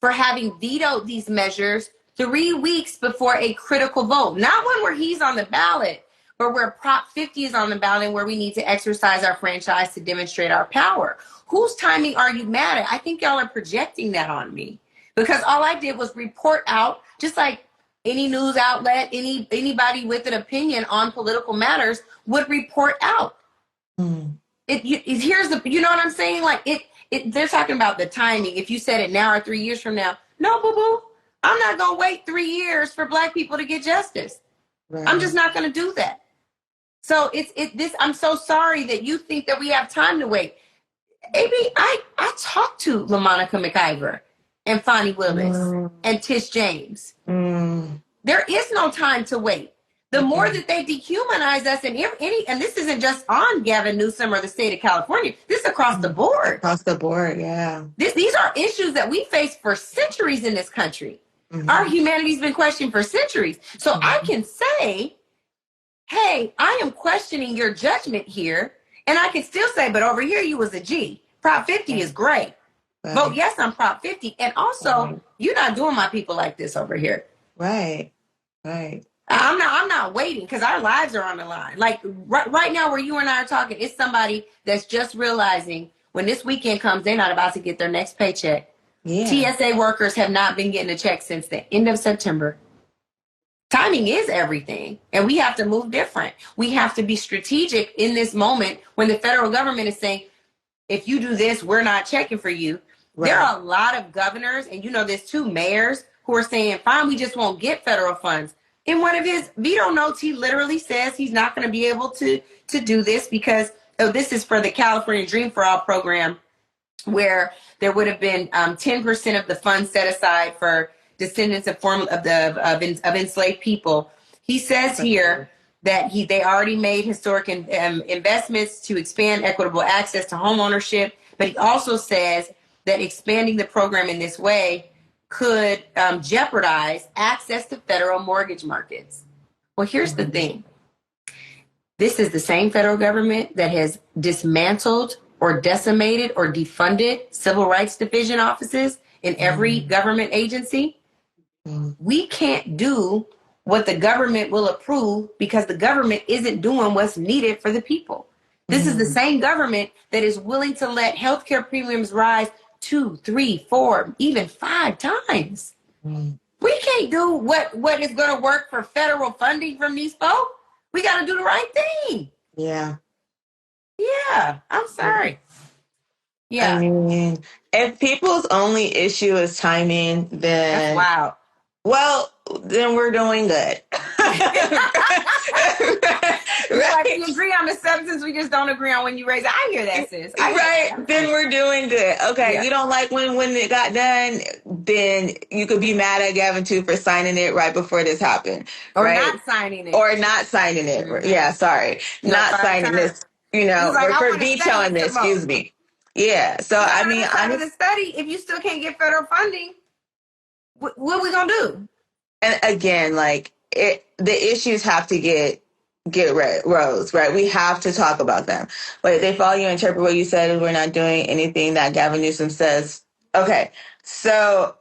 for having vetoed these measures 3 weeks before a critical vote? Not one where he's on the ballot, but where Prop 50 is on the ballot and where we need to exercise our franchise to demonstrate our power. Whose timing are you mad at? I think y'all are projecting that on me because all I did was report out, just like any news outlet, anybody with an opinion on political matters would report out. Here's the, you know what I'm saying? Like they're talking about the timing. If you said it now or 3 years from now, no, boo boo. I'm not gonna wait 3 years for Black people to get justice. Right. I'm just not gonna do that. So I'm so sorry that you think that we have time to wait. AB, I talked to LaMonica McIver and Fonnie Willis and Tish James. There is no time to wait. The more that they dehumanize us, and this isn't just on Gavin Newsom or the state of California, this is across the board. Across the board, yeah. These are issues that we face for centuries in this country. Our humanity's been questioned for centuries. So I can say, hey, I am questioning your judgment here. And I can still say, but over here you was a G. Prop 50 is great. Right. Vote yes on Prop 50. And also, you're not doing my people like this over here. Right. Right. I'm not waiting because our lives are on the line. Like right now where you and I are talking, it's somebody that's just realizing when this weekend comes, they're not about to get their next paycheck. Yeah. TSA workers have not been getting a check since the end of September. Timing is everything, and we have to move different. We have to be strategic in this moment when the federal government is saying, if you do this, we're not checking for you. Right. There are a lot of governors, and there's 2 mayors who are saying, fine, we just won't get federal funds. In one of his veto notes, he literally says he's not going to be able to do this because this is for the California Dream for All program, where there would have been 10% of the funds set aside for descendants of enslaved people. He says here that they already made historic investments to expand equitable access to home ownership, but he also says that expanding the program in this way could jeopardize access to federal mortgage markets. Well, here's the thing. This is the same federal government that has dismantled or decimated or defunded civil rights division offices in every government agency. We can't do what the government will approve because the government isn't doing what's needed for the people. This is the same government that is willing to let healthcare premiums rise 2, 3, 4, even 5 times. We can't do what is going to work for federal funding from these folks. We got to do the right thing. Yeah. Yeah. I'm sorry. Yeah. I mean, if people's only issue is timing, then that's wild. Well, then we're doing good. Right. Like we agree on the substance, we just don't agree on when you raise it. I hear that, sis. Then we're doing good. Okay, yeah. You don't like when it got done, then you could be mad at Gavin too for signing it right before this happened. Or right? not signing it. Or not signing it. Mm-hmm. Yeah, sorry. Not signing this, like, for vetoing this, excuse me. Yeah, so I mean, honestly, the study, if you still can't get federal funding, what are we gonna do? And again, like the issues have to get rose, right? We have to talk about them. But if they follow you, interpret what you said, and we're not doing anything that Gavin Newsom says. Okay, so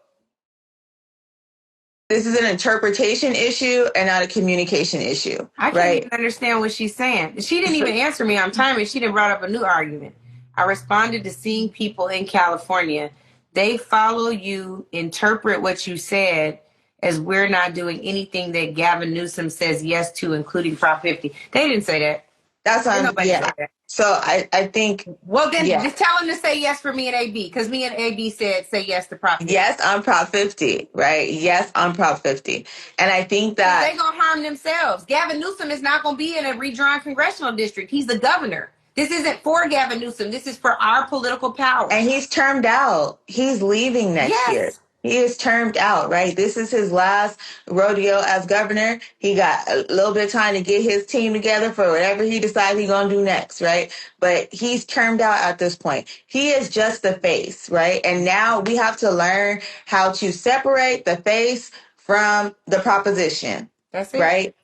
this is an interpretation issue and not a communication issue. I can't even understand what she's saying. She didn't even answer me on time, and she didn't brought up a new argument. I responded to seeing people in California. They follow you, interpret what you said as we're not doing anything that Gavin Newsom says yes to, including Prop 50. They didn't say that. That's on nobody said that. So I think... Well, then just tell him to say yes for me and AB, because me and AB said say yes to Prop 50. Yes on Prop 50, right? Yes on Prop 50. And I think that... They're going to harm themselves. Gavin Newsom is not going to be in a redrawn congressional district. He's the governor. This isn't for Gavin Newsom. This is for our political power. And he's termed out. He's leaving next year. He is termed out, right? This is his last rodeo as governor. He got a little bit of time to get his team together for whatever he decides he's going to do next, right? But he's termed out at this point. He is just the face, right? And now we have to learn how to separate the face from the proposition. That's it. Right?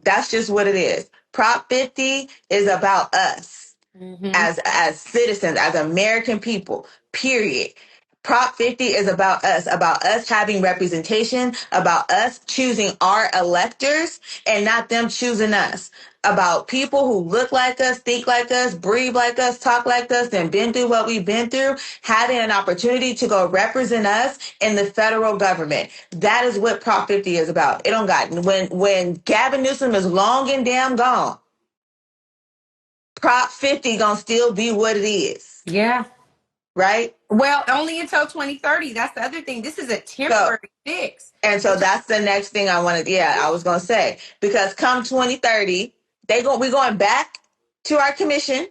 That's just what it is. Prop 50 is about us as citizens, as American people, period. Prop 50 is about us having representation, about us choosing our electors and not them choosing us. About people who look like us, think like us, breathe like us, talk like us, and been through what we've been through, having an opportunity to go represent us in the federal government. That is what Prop 50 is about. It don't got when Gavin Newsom is long and damn gone, Prop 50 gonna still be what it is. Yeah. Right? Well, only until 2030. That's the other thing. This is a So, temporary fix. and so that's the next thing I wanted. Yeah, I was gonna say, because come 2030, we're going back to our commission,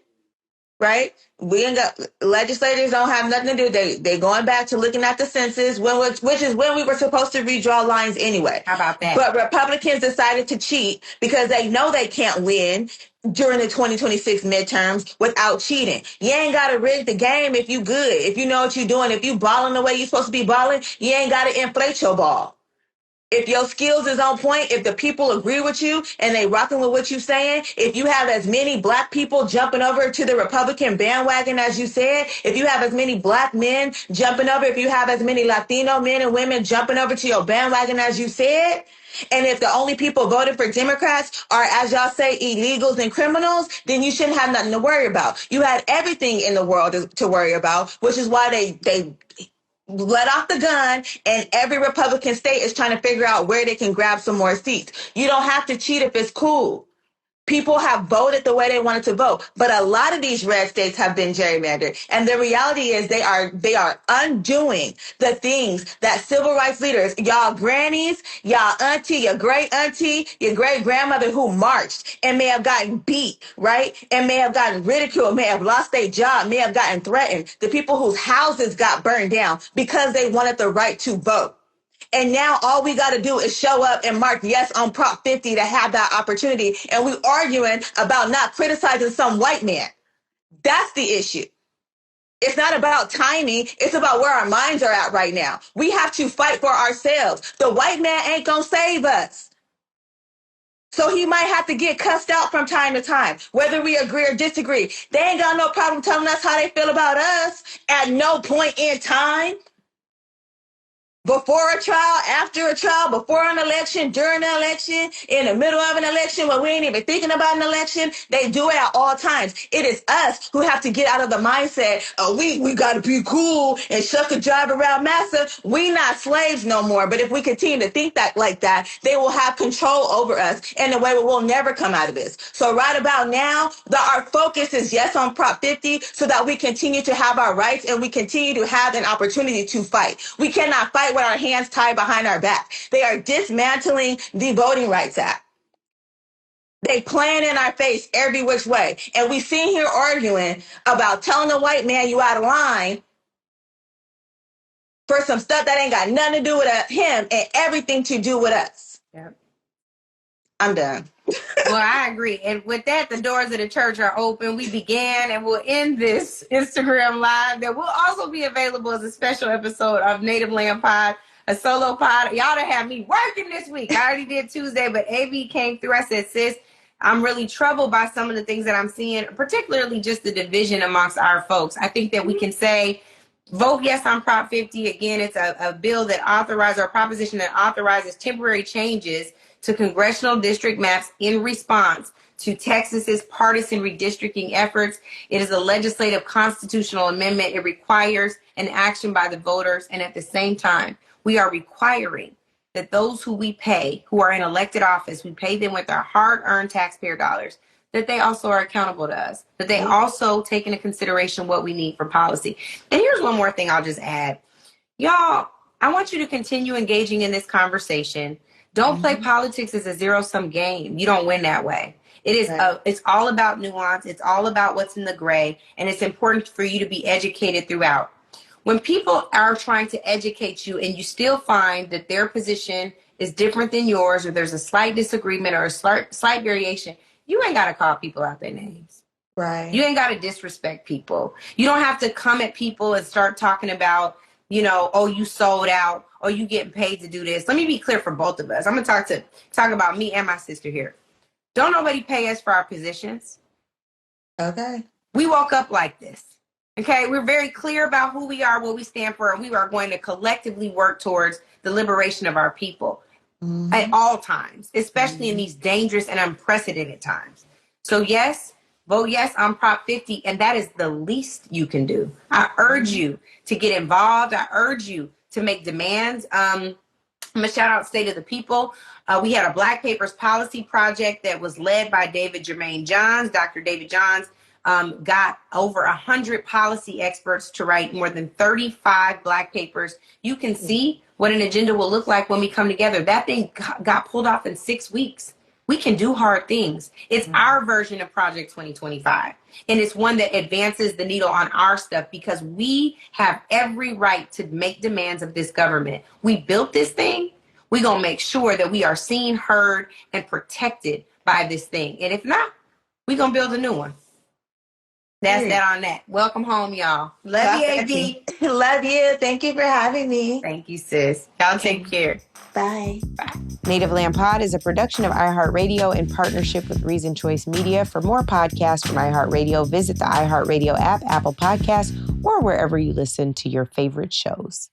right? We ain't got legislators don't have nothing to do. They going back to looking at the census, which is when we were supposed to redraw lines anyway. How about that? But Republicans decided to cheat because they know they can't win during the 2026 midterms without cheating. You ain't got to rig the game if you good. If you know what you're doing, if you balling the way you're supposed to be balling, you ain't got to inflate your ball. If your skills is on point, if the people agree with you and they rocking with what you saying, if you have as many black people jumping over to the Republican bandwagon as you said, if you have as many black men jumping over, if you have as many Latino men and women jumping over to your bandwagon as you said, and if the only people voting for Democrats are, as y'all say, illegals and criminals, then you shouldn't have nothing to worry about. You had everything in the world to worry about, which is why they let off the gun, and every Republican state is trying to figure out where they can grab some more seats. You don't have to cheat if it's cool. People have voted the way they wanted to vote, but a lot of these red states have been gerrymandered. And the reality is they are undoing the things that civil rights leaders, y'all grannies, y'all auntie, your great auntie, your great grandmother who marched and may have gotten beat, right? And may have gotten ridiculed, may have lost their job, may have gotten threatened. The people whose houses got burned down because they wanted the right to vote. And now all we got to do is show up and mark yes on Prop 50 to have that opportunity. And we arguing about not criticizing some white man. That's the issue. It's not about timing. It's about where our minds are at right now. We have to fight for ourselves. The white man ain't going to save us. So he might have to get cussed out from time to time, whether we agree or disagree. They ain't got no problem telling us how they feel about us at no point in time. Before a trial, after a trial, before an election, during an election, in the middle of an election, when we ain't even thinking about an election, they do it at all times. It is us who have to get out of the mindset, oh, we got to be cool and shuck a jive around massa. We not slaves no more. But if we continue to think that like that, they will have control over us in a way where we'll never come out of this. So right about now, our focus is yes on Prop 50 so that we continue to have our rights and we continue to have an opportunity to fight. We cannot fight with our hands tied behind our back. They are dismantling the Voting Rights Act. They playing in our face every which way. And we sit here arguing about telling the white man you out of line for some stuff that ain't got nothing to do with him and everything to do with us. Yep. I'm done. Well, I agree. And with that, the doors of the church are open. We began and we'll end this Instagram live that will also be available as a special episode of Native Land Pod, a solo pod. Y'all done have me working this week. I already did Tuesday, but AB came through. I said, sis, I'm really troubled by some of the things that I'm seeing, particularly just the division amongst our folks. I think that we can say, vote yes on Prop 50. Again, it's a bill that authorizes, or a proposition that authorizes temporary changes to congressional district maps in response to Texas's partisan redistricting efforts. It is a legislative constitutional amendment. It requires an action by the voters. And at the same time, we are requiring that those who we pay, who are in elected office, we pay them with our hard-earned taxpayer dollars, that they also are accountable to us, that they also take into consideration what we need for policy. And here's one more thing I'll just add. Y'all, I want you to continue engaging in this conversation. Don't play politics as a zero-sum game. You don't win that way. It is. It's all about nuance. It's all about what's in the gray. And it's important for you to be educated throughout. When people are trying to educate you and you still find that their position is different than yours, or there's a slight disagreement or a slight variation, you ain't got to call people out their names. Right. You ain't got to disrespect people. You don't have to come at people and start talking about, oh, you sold out, or you getting paid to do this. Let me be clear for both of us. I'm going to talk about me and my sister here. Don't nobody pay us for our positions. Okay. We woke up like this. Okay, we're very clear about who we are, what we stand for, and we are going to collectively work towards the liberation of our people at all times, especially in these dangerous and unprecedented times. So yes, vote yes on Prop 50, and that is the least you can do. I urge you to get involved. I urge you to make demands. I'm going to shout out State of the People. We had a Black Papers Policy Project that was led by David Jermaine Johns. Dr. David Johns got over 100 policy experts to write more than 35 Black papers. You can see what an agenda will look like when we come together. That thing got pulled off in 6 weeks. We can do hard things. It's our version of Project 2025. And it's one that advances the needle on our stuff because we have every right to make demands of this government. We built this thing. We're going to make sure that we are seen, heard, and protected by this thing. And if not, we're going to build a new one. That's that on that. Welcome home, y'all. Love you, AB. Love you. Thank you for having me. Thank you, sis. Y'all take care. Bye. Bye. Native Land Pod is a production of iHeartRadio in partnership with Reason Choice Media. For more podcasts from iHeartRadio, visit the iHeartRadio app, Apple Podcasts, or wherever you listen to your favorite shows.